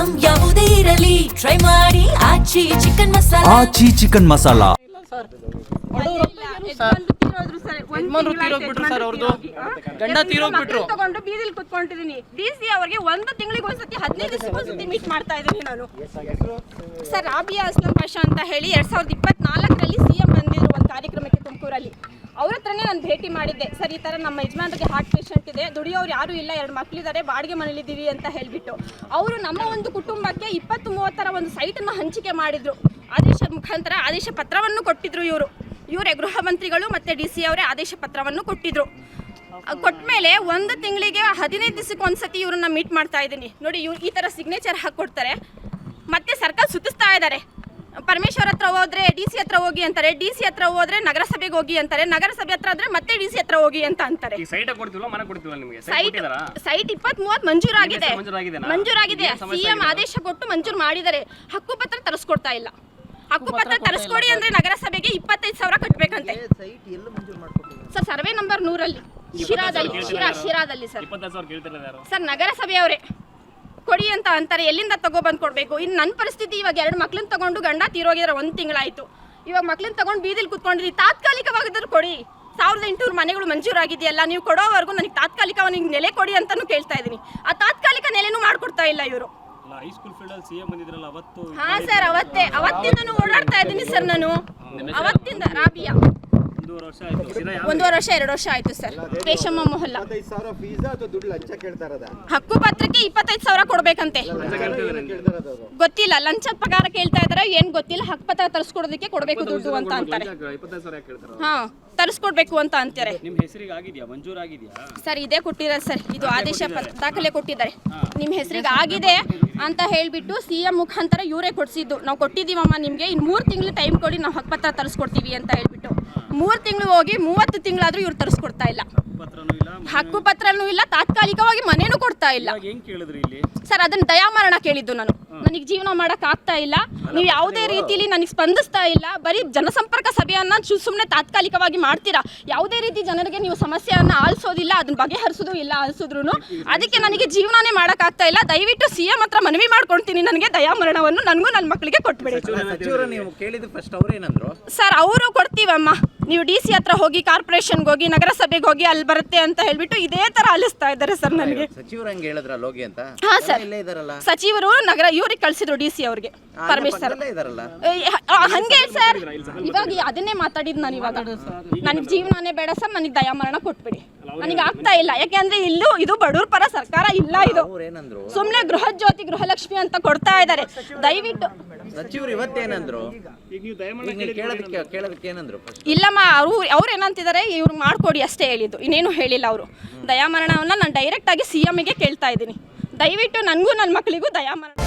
Item ಯಾವುದೇ ಇರಲಿ try ಮಾಡಿ ಆಚಿ ಚಿಕನ್ ಮಸಾಲಾ. ಆಚಿ ಚಿಕನ್ ಮಸಾಲಾ ಗಂಡ ತೀರೋಗ್ಬಿಟ್ರು ತಗೊಂಡು ಬೀದಿಲಿ ಕುತ್ಕೊಂಡಿದೀನಿ. ಡಿಸಿ ಅವರಿಗೆ ಒಂದು ತಿಂಗಳಿಗೆ ಒಂದ್ಸತಿ 15 ದಿವಸಕ್ಕೆ ಒಂದ್ಸತಿ ಮೀಟ್ ಮಾಡ್ತಾ ಇದ್ದೀನಿ ನಾನು. ಸರ್ ರಾಬಿಯಾ ಅಸ್ಲಂ ಪಾಷಾ ಅಂತ ಹೇಳಿ 2024ರಲ್ಲಿ ಸಿಎಂ ಬಂದಿದ್ರು ಒಂದು ಕಾರ್ಯಕ್ರಮಕ್ಕೆ ತುಮಕೂರಲ್ಲಿ. ಅವ್ರ ಹತ್ರನೇ ನಾನು ಭೇಟಿ ಮಾಡಿದ್ದೆ. ಸರ್ ಈ ಥರ ನಮ್ಮ ಯಜಮಾನ್ರಿಗೆ ಹಾರ್ಟ್ ಪೇಷಂಟ್ ಇದೆ, ದುಡಿಯೋರು ಯಾರೂ ಇಲ್ಲ, 2 ಮಕ್ಕಳಿದ್ದಾರೆ, ಬಾಡಿಗೆ ಮನೇಲಿದ್ದೀವಿ ಅಂತ ಹೇಳಿಬಿಟ್ಟು ಅವರು ನಮ್ಮ ಒಂದು ಕುಟುಂಬಕ್ಕೆ 20-30 ಒಂದು ಸೈಟನ್ನು ಹಂಚಿಕೆ ಮಾಡಿದ್ರು. ಆದೇಶ ಮುಖಾಂತರ ಆದೇಶ ಪತ್ರವನ್ನು ಕೊಟ್ಟಿದ್ರು. ಇವರೇ ಗೃಹ ಮಂತ್ರಿಗಳು ಮತ್ತು DC ಅವರೇ ಆದೇಶ ಪತ್ರವನ್ನು ಕೊಟ್ಟಿದ್ರು. ಕೊಟ್ಟ ಮೇಲೆ ಒಂದು ತಿಂಗಳಿಗೆ 15 ದಿವಸಕ್ಕೆ ಒಂದ್ಸತಿ ಇವ್ರನ್ನ ಮೀಟ್ ಮಾಡ್ತಾ ಇದ್ದೀನಿ ನೋಡಿ. ಈ ಥರ ಸಿಗ್ನೇಚರ್ ಹಾಕ್ಕೊಡ್ತಾರೆ, ಮತ್ತೆ ಸರ್ಕಾರ ಸುತ್ತಿಸ್ತಾ ಇದ್ದಾರೆ. ಪರಮೇಶ್ವರ್ ಹತ್ರ ಹೋದ್ರೆ DC ಹತ್ರ ಹೋಗಿ ಅಂತಾರೆ, DC ಹತ್ರ ಹೋದ್ರೆ ನಗರಸಭೆಗೆ ಹೋಗಿ ಅಂತಾರೆ, ನಗರಸಭೆ ಹತ್ರ ಆದ್ರೆ ಮತ್ತೆ DC ಹತ್ರ ಹೋಗಿ ಅಂತ ಅಂತಾರೆ. ಸೈಟ್ 20-30 ಮಂಜೂರಾಗಿದೆ. CM ಆದೇಶ ಕೊಟ್ಟು ಮಂಜೂರು ಮಾಡಿದ್ದಾರೆ. ಹಕ್ಕುಪತ್ರ ತರಿಸ್ಕೊಡ್ತಾ ಇಲ್ಲ. ಹಕ್ಕುಪತ್ರ ತರಿಸ್ಕೊಡಿ ಅಂದ್ರೆ ನಗರಸಭೆಗೆ 25,000 ಕಟ್ಟಬೇಕಂತೆ. ಸರ್ ಸರ್ವೆ ನಂಬರ್ 100 ಶಿರಾದಲ್ಲಿ ಸರ್ ನಗರಸಭೆಯವರೇ ಕೊಡಿ ಅಂತ ಅಂತಾರೆ. ಎಲ್ಲಿಂದ ತಗೊಬಂದು ಕೊಡಬೇಕು? ಇನ್ನು ನನ್ನ ಪರಿಸ್ಥಿತಿ ಇವಾಗ 2 ಮಕ್ಳನ್ನ ತಗೊಂಡು ಗಂಡ ತೀರೋಗಿದ್ರೆ 1 ತಿಂಗಳಾಯಿತು. ಇವಾಗ ಮಕ್ಳನ್ನ ತಗೊಂಡು ಬೀದಿಲಿ ಕುತ್ಕೊಂಡಿದ್ದೀವಿ. ತಾತ್ಕಾಲಿಕವಾಗಿದ್ರು ಕೊಡಿ. 1800 ಮನೆಗಳು ಮಂಜೂರಾಗಿದೆಯಲ್ಲ, ನೀವು ಕೊಡೋವರೆಗೂ ನನಗೆ ತಾತ್ಕಾಲಿಕವಾಗಿ ನೆಲೆ ಕೊಡಿ ಅಂತಾನು ಕೇಳ್ತಾ ಇದ್ದೀನಿ. ಆ ತಾತ್ಕಾಲಿಕ ನೆಲೆನೂ ಮಾಡ್ಕೊಡ್ತಾ ಇಲ್ಲ ಇವರು. ಹಾ ಸರ್, ಅವತ್ತಿಂದನೂ ಓಡಾಡ್ತಾ ಇದ್ದೀನಿ ಸರ್ ನಾನು. ಅವತ್ತಿಂದ ರಾಬಿಯಾ 1.5 ವರ್ಷ 2 ವರ್ಷ ಆಯ್ತು ಸರ್. ರೇಷಮ್ಮ ಮೊಹಲ್ಲಾ ಹಕ್ಕು ಪತ್ರಕ್ಕೆ 25,000 ಕೊಡ್ಬೇಕಂತೆ. ಗೊತ್ತಿಲ್ಲ, ಲಂಚ ಪಗಾರ ಕೇಳ್ತಾ ಇದಾರೆ, ಏನ್ ಗೊತ್ತಿಲ್ಲ. ಹಕ್ಕು ಪತ್ರ ತರಿಸ್ಕೊಡೋದಕ್ಕೆ ಕೊಡ್ಬೇಕು ದುಡ್ಡು ಅಂತ ಅಂತಾರೆ. ಹಾ, ತರಿಸ್ಕೊಡ್ಬೇಕು ಅಂತ ಅಂತಾರೆ. ಸರ್ ಇದೇ ಕೊಟ್ಟಿದ್ದಾರೆ ಸರ್, ಇದು ಆದೇಶ ದಾಖಲೆ ಕೊಟ್ಟಿದ್ದಾರೆ. ನಿಮ್ಮ ಹೆಸರಿಗೆ ಆಗಿದೆ ಅಂತ ಹೇಳ್ಬಿಟ್ಟು CM ಮುಖಾಂತರ ಇವರೇ ಕೊಡಿಸಿದ್ದು. ನಾವು ಕೊಟ್ಟಿದ್ದೀವಮ್ಮ ನಿಮಗೆ, ಇನ್ನು 3 ತಿಂಗಳು ಟೈಮ್ ಕೊಡಿ, ನಾವು ಹಕ್ಕು ಪತ್ರ ತರಿಸ್ಕೊಡ್ತೀವಿ ಅಂತ ಹೇಳ್ಬಿಟ್ಟು 3 ತಿಂಗಳು ಹೋಗಿ 30 ತಿಂಗಳಾದ್ರೂ ಇವ್ರು ತರಿಸ್ಕೊಡ್ತಾ ಇಲ್ಲ. ಹಕ್ಕು ಪತ್ರನೂ ಇಲ್ಲ, ತಾತ್ಕಾಲಿಕವಾಗಿ ಮನೇನೂ ಕೊಡ್ತಾ ಇಲ್ಲ. ಸರ್ ಅದನ್ನ ದಯಾಮರಣ ಕೇಳಿದ್ದು ನಾನು. ನನಗೆ ಜೀವನ ಮಾಡಕ್ ಆಗ್ತಾ ಇಲ್ಲ, ನೀವು ಯಾವುದೇ ರೀತಿಲಿ ನನಗೆ ಸ್ಪಂದಿಸ್ತಾ ಇಲ್ಲ. ಬರೀ ಜನಸಂಪರ್ಕ ಸಭೆಯನ್ನ ಸುಮ್ಮನೆ ತಾತ್ಕಾಲಿಕವಾಗಿ ಮಾಡ್ತೀರಾ. ಯಾವುದೇ ರೀತಿ ಜನರಿಗೆ ನೀವು ಸಮಸ್ಯೆಯನ್ನ ಆಲಿಸೋದಿಲ್ಲ, ಅದನ್ನ ಬಗೆಹರಿಸೋದು ಇಲ್ಲ. ಆಲಿಸಿದ್ರು ಅದಕ್ಕೆ ನನಗೆ ಜೀವನನೇ ಮಾಡಕ್ ಆಗ್ತಾ ಇಲ್ಲ. ದಯವಿಟ್ಟು CM ಹತ್ರ ಮನವಿ ಮಾಡ್ಕೊಳ್ತೀನಿ, ನನಗೆ ದಯಾಮರಣವನ್ನು ನನಗೂ ನನ್ನ ಮಕ್ಕಳಿಗೆ ಕೊಟ್ಬಿಡಿ. ಸರ್ ಅವರು ಕೊಡ್ತೀವಮ್ಮ, ನೀವು DC ಹತ್ರ ಹೋಗಿ, ಕಾರ್ಪೊರೇಷನ್ಗೆ ಹೋಗಿ, ನಗರಸಭೆಗೆ ಹೋಗಿ, ಅಲ್ಲಿ ಬರುತ್ತೆ ಅಂತ ಹೇಳ್ಬಿಟ್ಟು ಇದೇ ತರ ಆಲಿಸ್ತಾ ಇದ್ದಾರೆ ಸರ್ ನನಗೆ. ಹಾ ಸರ್, ಸಚಿವರು ಇವ್ರಿಗೆ ಕಳ್ಸಿದ್ರು DC ಅವ್ರಿಗೆ, ಪರಮೇಶ್ವರ್ ಹಂಗೆ ಸರ್. ಇವಾಗ ಅದನ್ನೇ ಮಾತಾಡಿದ್ ನಾನು. ಇವಾಗ ನನಗೆ ಜೀವನನೇ ಬೇಡ ಸರ್, ನನಗೆ ದಯಾಮರಣ ಕೊಟ್ಬಿಡಿ. ನನಗೆ ಆಗ್ತಾ ಇಲ್ಲ, ಯಾಕೆಂದ್ರೆ ಇದು ಬಡವ್ರ ಪರ ಸರ್ಕಾರ ಇಲ್ಲ. ಇದು ಸುಮ್ನೆ ಗೃಹ ಜ್ಯೋತಿ, ಗೃಹಲಕ್ಷ್ಮಿ ಅಂತ ಕೊಡ್ತಾ ಇದ್ದಾರೆ. ದಯವಿಟ್ಟು ಇಲ್ಲಮ್ಮ, ಅವ್ರು ಏನಂತಿದ್ದಾರೆ, ಇವ್ರು ಮಾಡ್ಕೊಡಿ ಅಷ್ಟೇ ಹೇಳಿದ್ದು, ಇನ್ನೇನು ಹೇಳಿಲ್ಲ ಅವರು. ದಯಾಮರಣವನ್ನ ನಾನು ಡೈರೆಕ್ಟ್ ಆಗಿ CM ಗೆ ಕೇಳ್ತಾ ಇದ್ದೀನಿ. ದಯವಿಟ್ಟು ನನಗೂ ನನ್ನ ಮಕ್ಕಳಿಗೂ ದಯಾಮರಣ